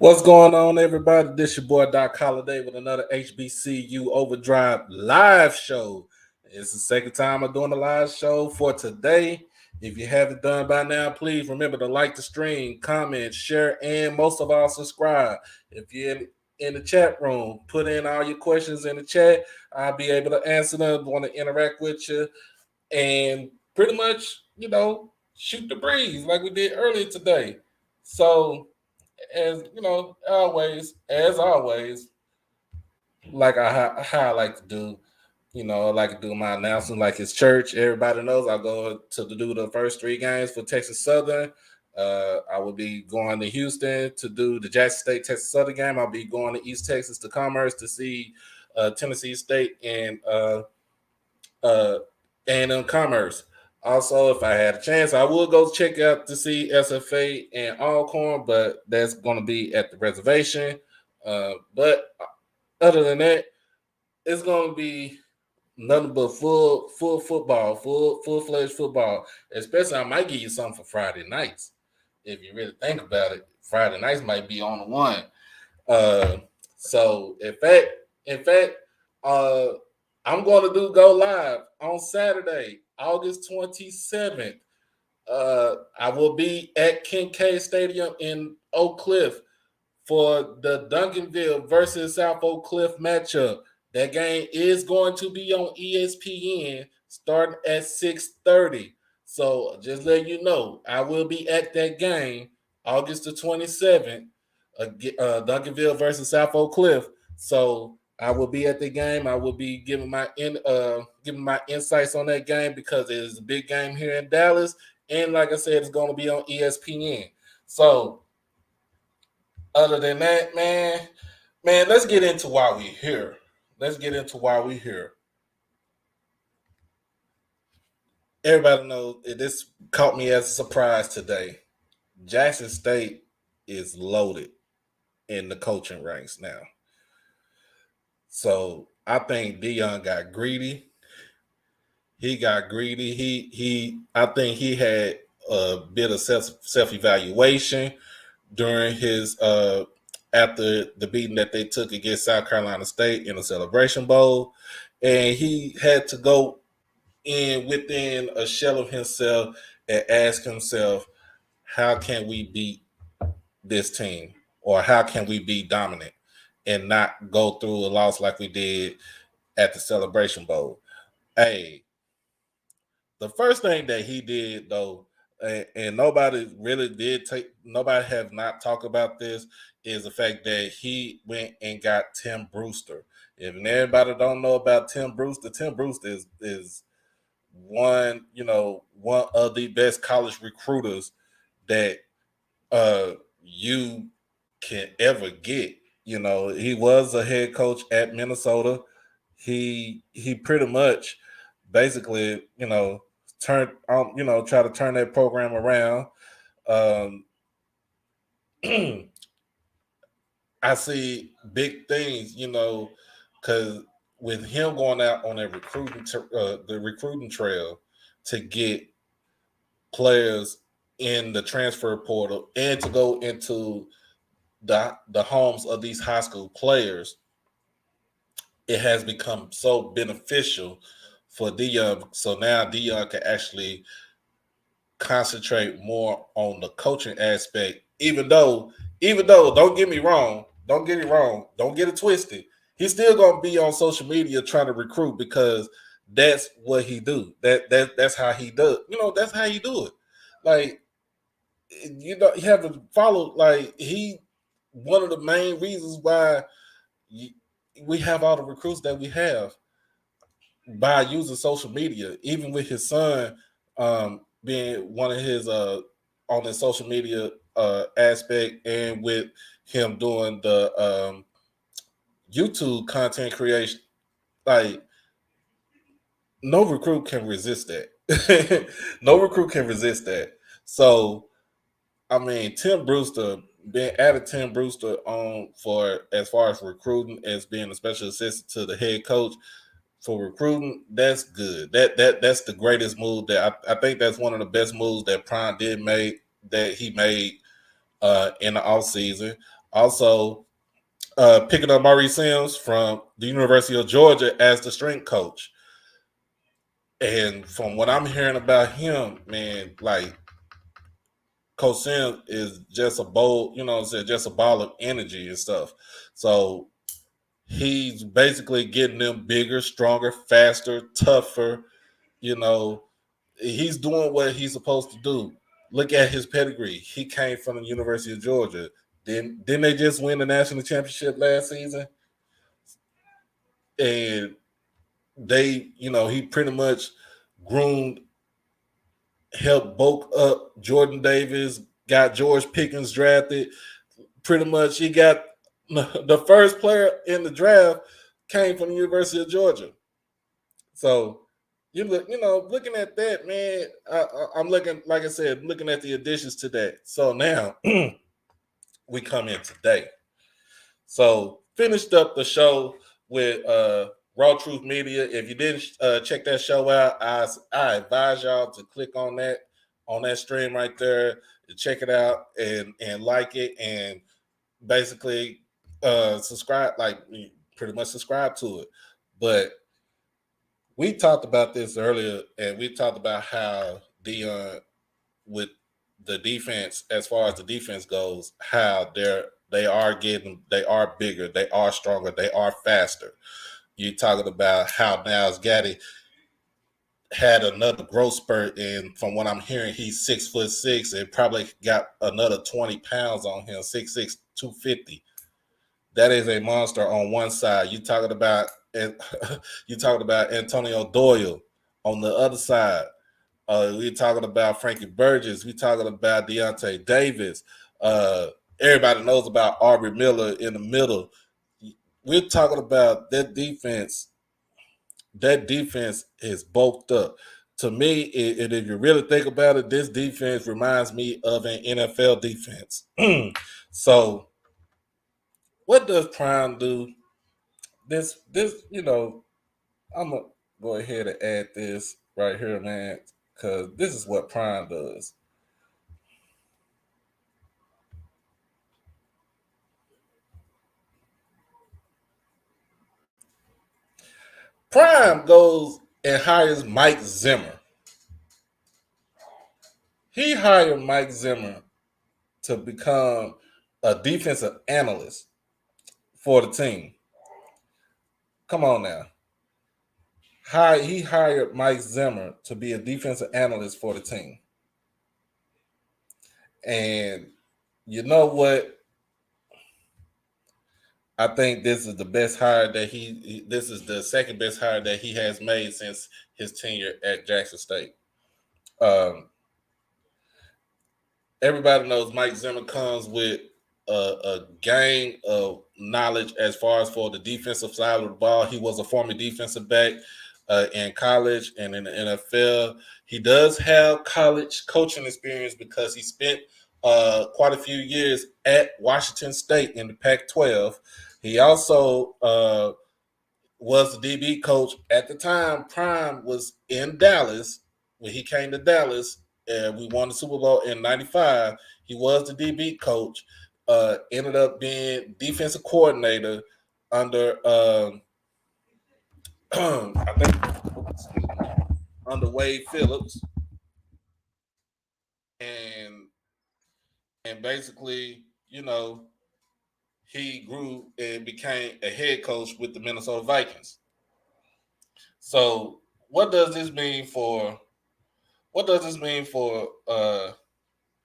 What's going on, everybody? This your boy Doc Holiday with another HBCU OverDrive live show. It's the second time I'm doing a live show for today. If you haven't done by now, please remember to like the stream, comment, share, and most of all, subscribe. If you're in the chat room, put in all your questions in the chat. I'll be able to answer them. Want to interact with you and pretty much, shoot the breeze like we did earlier today. So as as always, like how I like to do, I like to do my announcement like it's church. Everybody knows I go to do the first three games for Texas Southern. I will be going to Houston to do the Jackson State Texas Southern game. I'll be going to East Texas to Commerce to see Tennessee State uh, and Commerce. Also, if I had a chance, I would go check out to see SFA and Alcorn, but that's going to be at the reservation. But other than that, it's going to be nothing but full football, full fledged football. Especially, I might give you something for Friday nights. If you really think about it, Friday nights might be on the one. So in fact, uh, I'm going to go live on Saturday, August 27th. I will be at Kincaid Stadium in Oak Cliff for the Duncanville versus South Oak Cliff matchup. That game is going to be on ESPN starting at 6:30. So just let you know, I will be at that game August the 27th, Duncanville versus South Oak Cliff. So I will be at the game. I will be giving my insights on that game because it is a big game here in Dallas, and like I said, it's going to be on ESPN. So other than that, man, let's get into why we're here. Let's get into why we're here. Everybody knows this caught me as a surprise today. Jackson State is loaded in the coaching ranks now. So I think Dion got greedy. He got greedy. I think he had a bit of self evaluation during his after the beating that they took against South Carolina State in the Celebration Bowl, and he had to go in within a shell of himself and ask himself, how can we beat this team, or how can we be dominant and not go through a loss like we did at the Celebration Bowl? Hey, the first thing that he did though, and nobody have not talked about this, is the fact that he went and got Tim Brewster. If everybody don't know about Tim Brewster is one of the best college recruiters that you can ever get. He was a head coach at Minnesota. He pretty much basically, try to turn that program around. I see big things, because with him going out on a the recruiting trail to get players in the transfer portal and to go into the homes of these high school players, it has become so beneficial for Dion. So now Dion can actually concentrate more on the coaching aspect. Even though, don't get me wrong, don't get it twisted. He's still gonna be on social media trying to recruit because that's what he do. That's how he does. That's how he do it. Like, you have to follow. Like, he one of the main reasons why we have all the recruits that we have by using social media. Even with his son being one of his on his social media aspect, and with him doing the YouTube content creation, like, no recruit can resist that. No recruit can resist that. So, I mean, Tim Brewster, being added Tim Brewster on for as far as recruiting as being a special assistant to the head coach for recruiting, that's good. That's the greatest move. That I think that's one of the best moves that Prime did make, that he made in the offseason. Also, picking up Maurice Sims from the University of Georgia as the strength coach. And from what I'm hearing about him, man, like Coach Sims is just a bold, just a ball of energy and stuff. So he's basically getting them bigger, stronger, faster, tougher. You know, he's doing what he's supposed to do. Look at his pedigree. He came from the University of Georgia. Didn't they just win the national championship last season? And he pretty much groomed, helped bulk up Jordan Davis, got George Pickens drafted. Pretty much he got the first player in the draft came from the University of Georgia. So looking at that, man, I'm looking, like I said, looking at the additions to that. So now we come in today. So finished up the show with Raw Truth Media. If you didn't check that show out, I advise y'all to click on that stream right there, check it out and like it, and basically subscribe, like pretty much subscribe to it. But we talked about this earlier, and we talked about how Deion, with the defense, as far as the defense goes, how they are bigger, they are stronger, they are faster. You talking about how Niles Gaddy had another growth spurt, and from what I'm hearing, he's 6'6" and probably got another 20 pounds on him, 6'6", 250. That is a monster on one side. You talking about Antonio Doyle on the other side. We're talking about Frankie Burgess. We're talking about Deontay Davis. Everybody knows about Aubrey Miller in the middle. We're talking about that defense. That defense is bulked up. To me, and if you really think about it, this defense reminds me of an NFL defense. So, what does Prime do? This, I'm gonna go ahead and add this right here, man, because this is what Prime does. Prime goes and hires Mike Zimmer. He hired Mike Zimmer to become a defensive analyst for the team. Come on now. He hired Mike Zimmer to be a defensive analyst for the team. And you know what? I think this is the best hire that this is the second best hire that he has made since his tenure at Jackson State. Everybody knows Mike Zimmer comes with a gang of knowledge as far as for the defensive side of the ball. He was a former defensive back in college and in the NFL. He does have college coaching experience because he spent quite a few years at Washington State in the Pac-12. He also was the DB coach at the time. Prime was in Dallas when he came to Dallas, and we won the Super Bowl in '95. He was the DB coach. Ended up being defensive coordinator under I think under Wade Phillips, and basically, he grew and became a head coach with the Minnesota Vikings. So, what does this mean for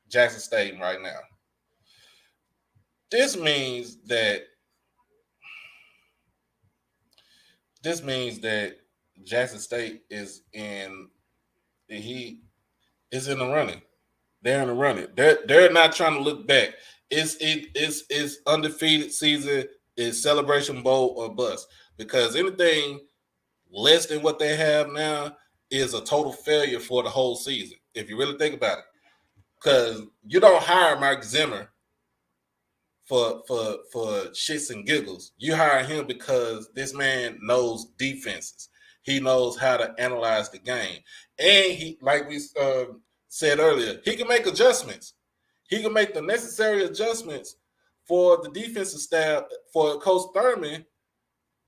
Jackson State right now? This means that Jackson State is in the running. They're in the running. They're not trying to look back. It's undefeated season. It's Celebration Bowl or bust, because anything less than what they have now is a total failure for the whole season, if you really think about it. Because you don't hire Mike Zimmer for shits and giggles. You hire him because this man knows defenses. He knows how to analyze the game, and he, like we said earlier, he can make adjustments. He can make the necessary adjustments for the defensive staff, for Coach Thurman,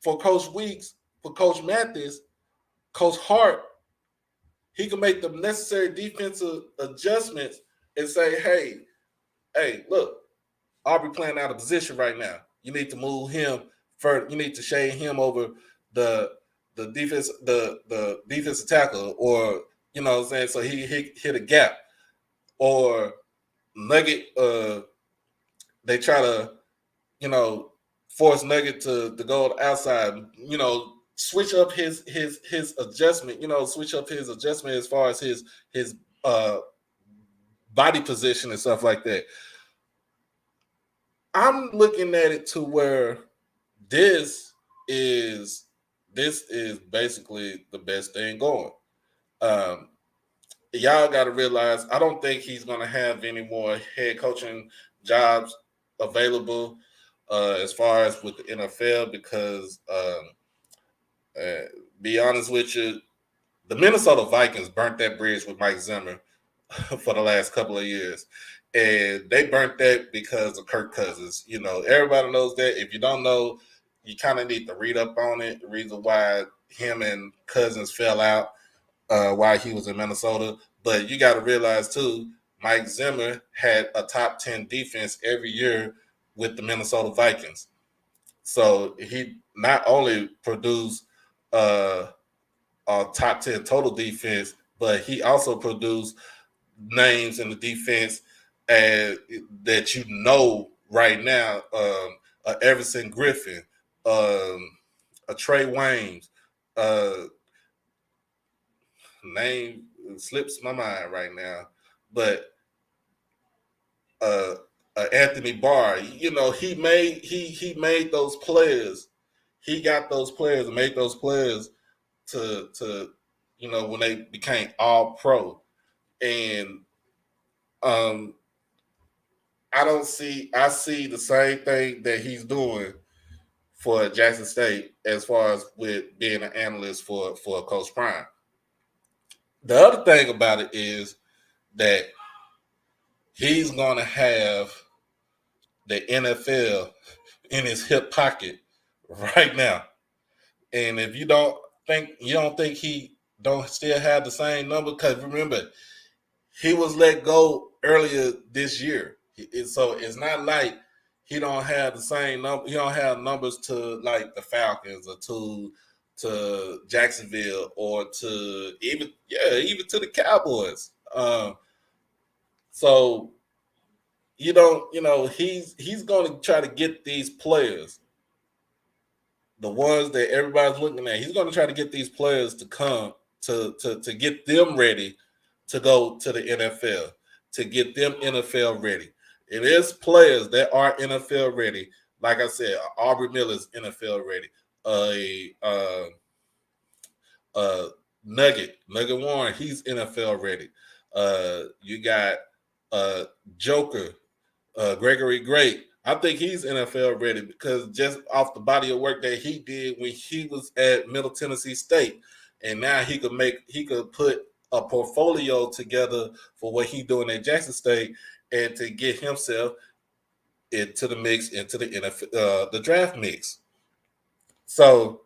for Coach Weeks, for Coach Mathis, Coach Hart, he can make the necessary defensive adjustments and say, hey, look, Aubrey playing out of position right now. You need to move him further. You need to shade him over the defensive tackle, or you know what I'm saying, so he hit a gap. Or Nugget, they try to, you know, force Nugget to go outside, you know, switch up his adjustment, you know, switch up his adjustment as far as his body position and stuff like that. I'm looking at it to where this is basically the best thing going. Y'all got to realize, I don't think he's going to have any more head coaching jobs available as far as with the NFL, because be honest with you, the Minnesota Vikings burnt that bridge with Mike Zimmer for the last couple of years. And they burnt that because of Kirk Cousins. You know, everybody knows that. If you don't know, you kind of need to read up on it. The reason why him and Cousins fell out while he was in Minnesota. But you got to realize, too, Mike Zimmer had a top 10 defense every year with the Minnesota Vikings. So he not only produced a top 10 total defense, but he also produced names in the defense that you know right now, Everson Griffin, a Trey Waynes, name slips my mind right now, but Anthony Barr, you know, he made those players. He got those players and made those players to you know, when they became all pro. And I see the same thing that he's doing for Jackson State as far as with being an analyst for Coach Prime. The other thing about it is that he's going to have the NFL in his hip pocket right now. And if you don't think he don't still have the same number, because remember, he was let go earlier this year. So it's not like he don't have the same number. He don't have numbers to like the Falcons or to Jacksonville or to even to the Cowboys. So you know, he's going to try to get these players, the ones that everybody's looking at. He's going to try to get these players to come to get them ready to go to the NFL, to get them NFL ready. It is players that are NFL ready. Like I said, Aubrey Miller's NFL ready. Nugget Warren, he's NFL ready. You got Joker, Gregory Great. I think he's NFL ready because just off the body of work that he did when he was at Middle Tennessee State, and now he could put a portfolio together for what he's doing at Jackson State and to get himself into the mix, into the NFL, the draft mix. So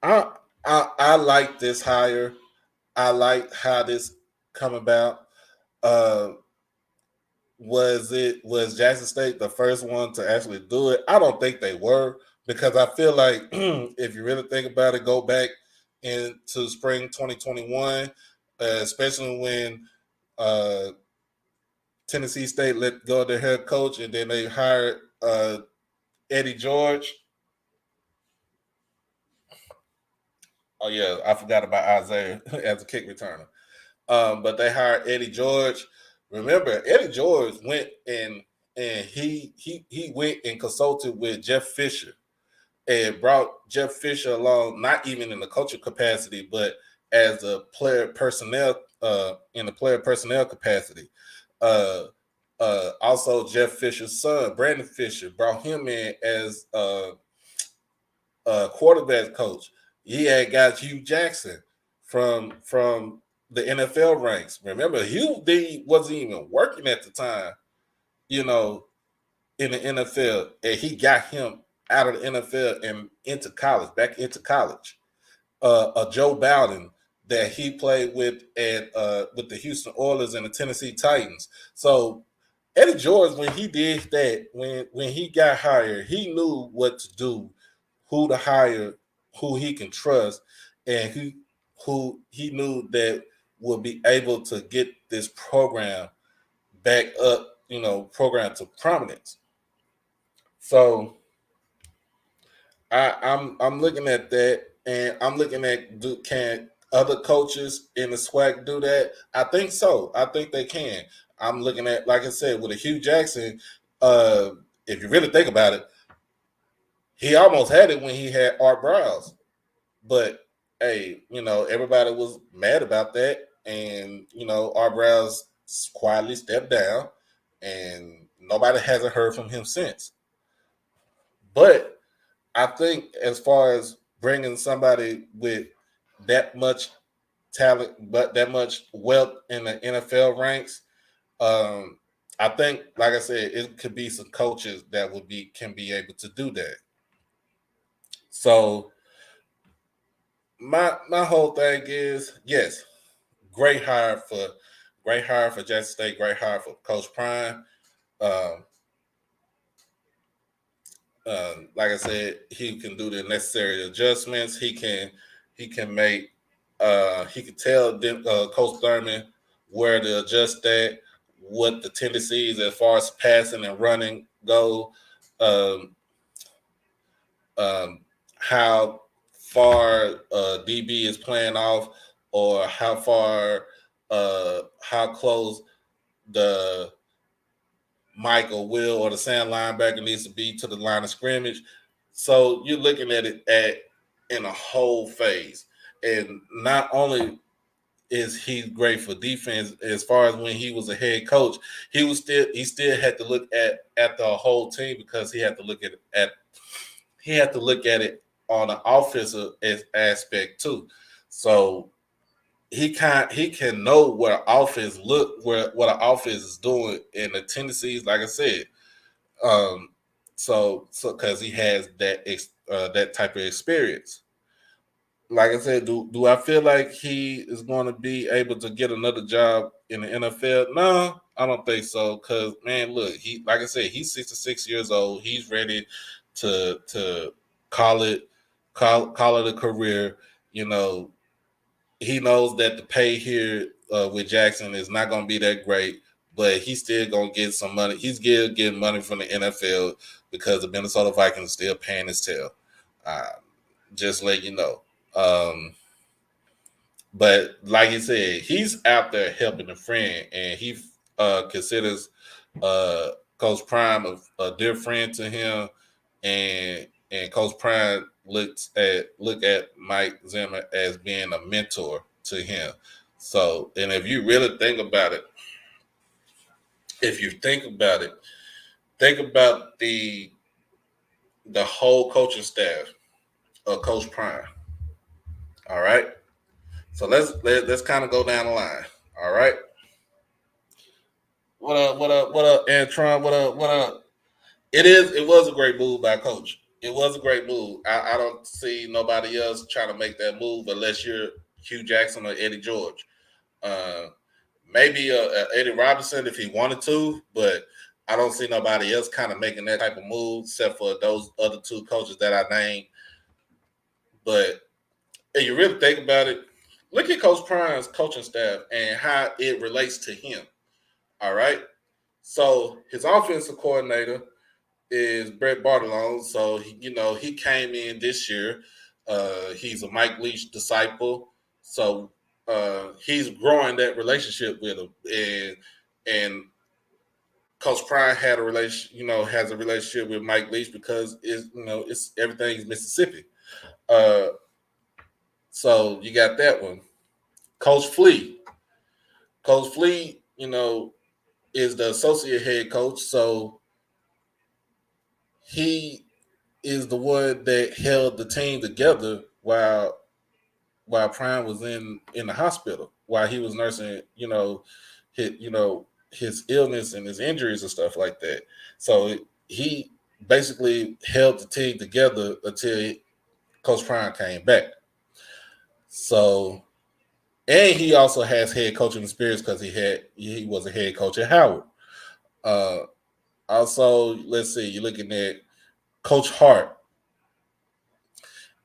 I like this hire. I like how this come about. Was Jackson State the first one to actually do it? I don't think they were, because I feel like if you really think about it, go back into spring 2021, especially when Tennessee State let go of their head coach and then they hired Eddie George. Oh yeah, I forgot about Isaiah as a kick returner. But they hired Eddie George. Remember, Eddie George went and he went and consulted with Jeff Fisher and brought Jeff Fisher along, not even in the coaching capacity, but as a player personnel in the player personnel capacity. Also, Jeff Fisher's son, Brandon Fisher, brought him in as a quarterback coach. He had got Hugh Jackson from the NFL ranks. Remember, Hugh D wasn't even working at the time, you know, in the NFL, and he got him out of the NFL and into college, back into college. A Joe Bowden that he played with the Houston Oilers and the Tennessee Titans. So Eddie George, when he did that, when he got hired, he knew what to do, who to hire, who he can trust, and who he knew that will be able to get this program back up, program to prominence. So I'm looking at that, and I'm looking at can other coaches in the SWAC do that? I think so. I think they can. I'm looking at, like I said, with a Hugh Jackson. Uh, if you really think about it, he almost had it when he had Art Browse, but hey, everybody was mad about that, and Art Browse quietly stepped down, and nobody hasn't heard from him since. But I think as far as bringing somebody with that much talent, but that much wealth in the NFL ranks, um, I think, like I said, it could be some coaches that can be able to do that. So my whole thing is, yes, great hire for Jackson State, great hire for Coach Prime. Um, like I said, he can do the necessary adjustments. He can make he can tell Coach Thurman where to adjust that, what the tendencies as far as passing and running go, um, um, how far DB is playing off, or how close the Michael Will or the Sand linebacker needs to be to the line of scrimmage. So you're looking at it in a whole phase. And not only is he great for defense, as far as when he was a head coach, he still had to look at the whole team, because he had to look at it on an offensive aspect too. So he can know what offense what an offense is doing, and the tendencies, like I said. Um, so because he has that type of experience. Like I said, do I feel like he is going to be able to get another job in the NFL? No, I don't think so. Because man, look, he like I said, he's 66 years old. He's ready to call it call it a career. You know, he knows that the pay here with Jackson is not going to be that great, but he's still going to get some money. He's still getting money from the NFL because the Minnesota Vikings are still paying his tail. Uh, just let you know. But like you said, he's out there helping a friend, and he considers uh, Coach Prime a dear friend to him, and Coach Prime look at Mike Zimmer as being a mentor to him. So, and if you really think about it, if you think about the whole coaching staff of Coach Prime. All right. So let's kind of go down the line. All right. What up? What up? What up, Antron? What up? What up? It was a great move by Coach. It was a great move. I don't see nobody else trying to make that move unless you're Hugh Jackson or Eddie George. Uh, maybe Eddie Robinson if he wanted to, but I don't see nobody else kind of making that type of move except for those other two coaches that I named. But if you really think about it, look at Coach Prime's coaching staff and how it relates to him. All right. So his offensive coordinator is Brett Bartolone. So he came in this year. He's a Mike Leach disciple. So he's growing that relationship with him. And Coach Prime has a relationship with Mike Leach because it's everything's Mississippi. Uh, so you got that one. Coach Flea. Coach Flea, is the associate head coach. So he is the one that held the team together while Prime was in the hospital, while he was nursing, his illness and his injuries and stuff like that. So he basically held the team together until Coach Prime came back. So, and he also has head coaching experience because he was a head coach at Howard. Uh, Also, let's see, you're looking at Coach Hart.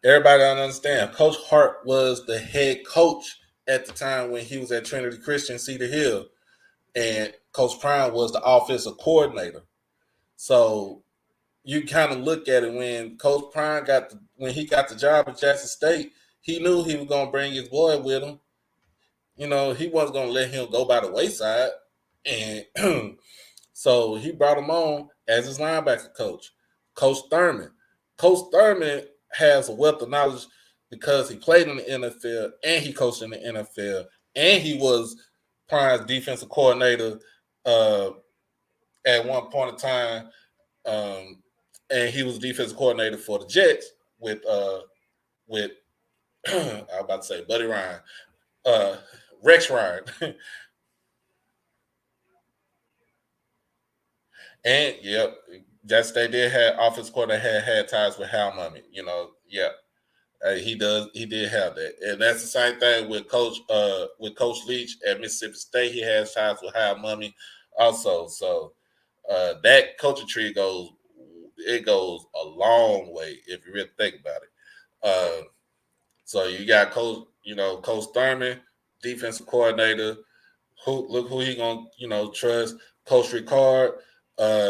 Everybody don't understand. Coach Hart was the head coach at the time when he was at Trinity Christian Cedar Hill, and Coach Prime was the offensive coordinator. So you kind of look at it when Coach Prime when he got the job at Jackson State, he knew he was going to bring his boy with him. He wasn't going to let him go by the wayside, and so he brought him on as his linebacker coach, Coach Thurman. Coach Thurman has a wealth of knowledge because he played in the NFL and he coached in the NFL and he was Prime's defensive coordinator at one point in time, and he was defensive coordinator for the Jets with I was about to say Buddy Ryan, Rex Ryan. And yep, just they did have office coordinator had ties with Hal Mummy. Yeah, he did have that, and that's the same thing with Coach Leach at Mississippi State. He has ties with Hal Mummy also. So that coaching tree goes a long way if you really think about it. So you got Coach Thurman, defensive coordinator. Look who he gonna trust. Coach Ricard,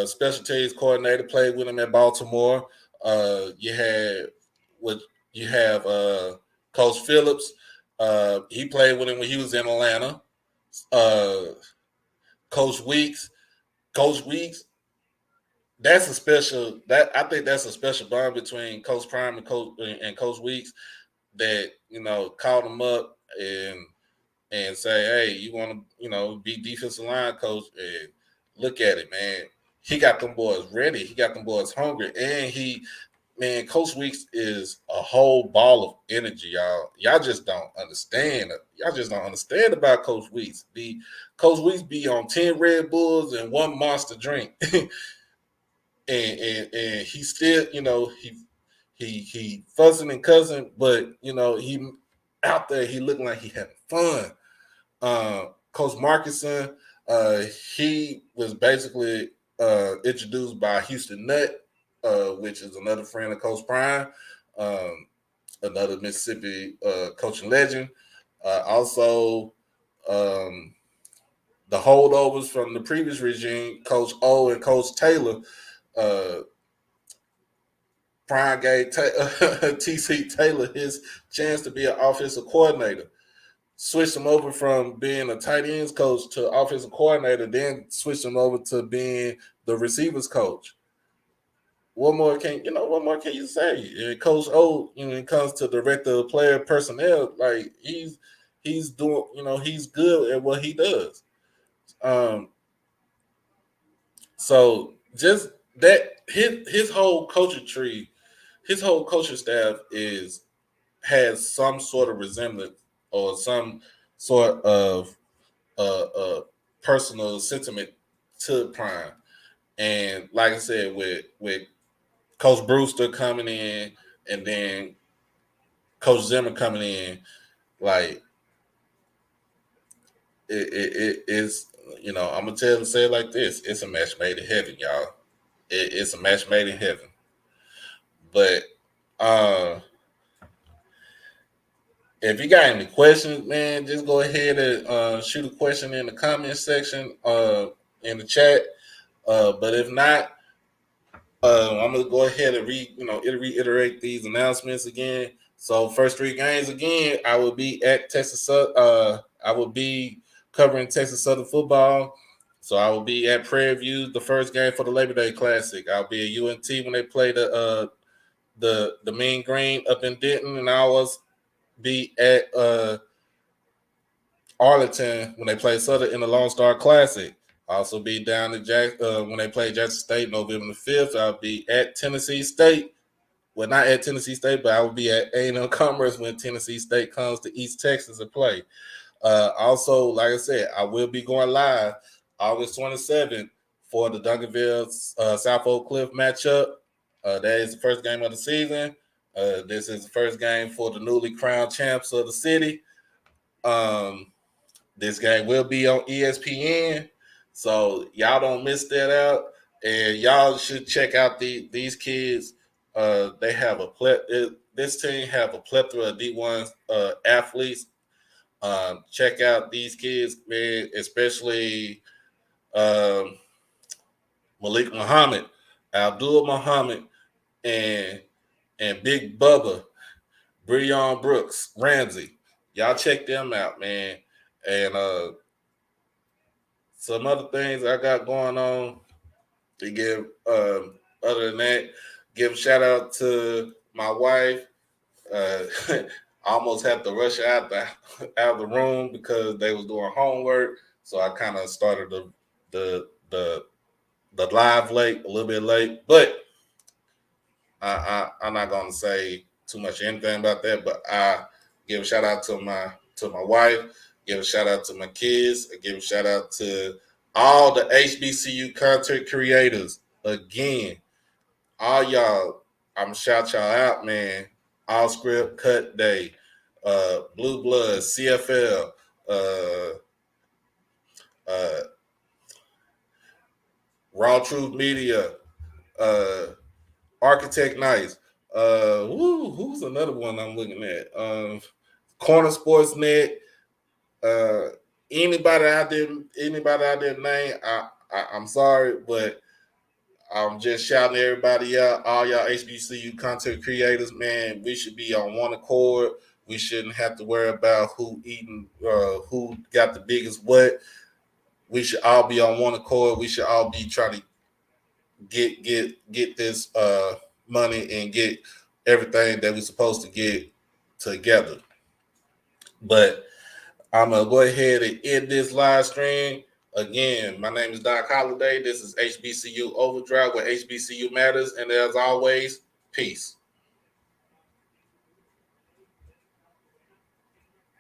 special teams coordinator, played with him at Baltimore. You had what you have Coach Phillips. He played with him when he was in Atlanta. Uh, Coach Weeks. Coach Weeks. That's a special. I think that's a special bond between Coach Prime and Coach Weeks. That called him up and say, hey, you want to, be defensive line coach, and look at it, man. He got them boys ready. He got them boys hungry. And Coach Weeks is a whole ball of energy, y'all. Y'all just don't understand. Y'all just don't understand about Coach Weeks. Coach Weeks be on 10 Red Bulls and one Monster drink. and he still, he fussing and cussing, but he out there, he looking like he having fun. Coach Markinson, he was basically introduced by Houston Nutt, which is another friend of Coach Prime, another Mississippi coaching legend. Also, the holdovers from the previous regime, Coach O and Coach Taylor. Prime gave TC Taylor his chance to be an offensive coordinator. Switched him over from being a tight ends coach to offensive coordinator, then switched him over to being the receivers coach. What more can you say? And Coach O, when it comes to director of player personnel, like he's doing, he's good at what he does. So just that his whole coaching tree, his whole coaching staff has some sort of resemblance or some sort of personal sentiment to Prime. And like I said, with Coach Brewster coming in and then Coach Zimmer coming in, like it is, I'm gonna say it like this: it's a match made in heaven, y'all. It's a match made in heaven. But if you got any questions, man, just go ahead and shoot a question in the comment section in the chat. But if not, I'm gonna go ahead and reiterate these announcements again. So first 3 games again, I will be at Texas. I will be covering Texas Southern football. So I will be at Prairie View, the first game for the Labor Day Classic. I'll be at UNT when they play the Mean Green up in Denton, and I will be at Arlington when they play Southern in the Lone Star Classic. I'll also be down in when they play Jackson State November the 5th. I'll be at Tennessee State. Well, not at Tennessee State, but I will be at A&M Commerce when Tennessee State comes to East Texas to play. Also, like I said, I will be going live August 27th for the Duncanville South Oak Cliff matchup. That is the first game of the season. This is the first game for the newly crowned champs of the city. This game will be on ESPN, so y'all don't miss that out. And y'all should check out these kids. They have this team have a plethora of D1 athletes. Check out these kids, man, especially Malik Muhammad, Abdul Muhammad, and Big Bubba, Breon Brooks, Ramsey. Y'all check them out, man. And some other things I got going on to give. Other than that, give a shout out to my wife. I almost had to rush out of the room because they was doing homework, so I kind of started the live late, a little bit late, but I'm not gonna say too much anything about that. But I give a shout out to my wife, give a shout out to my kids, I give a shout out to all the HBCU content creators. Again, all y'all, I'm gonna shout y'all out, man. All Script, Cut Day, Blue Blood, CFL, uh, Raw Truth Media, Architect Nights. Who's another one I'm looking at? Corner Sportsnet. Uh, anybody out there name, I'm sorry, but I'm just shouting everybody out. All y'all HBCU content creators, man, we should be on one accord. We shouldn't have to worry about who got the biggest what. We should all be on one accord. We should all be trying to get this money and get everything that we're supposed to get together. But I'm gonna go ahead and end this live stream. Again, my name is Doc Holliday. This is HBCU Overdrive, where HBCU matters. And as always, peace.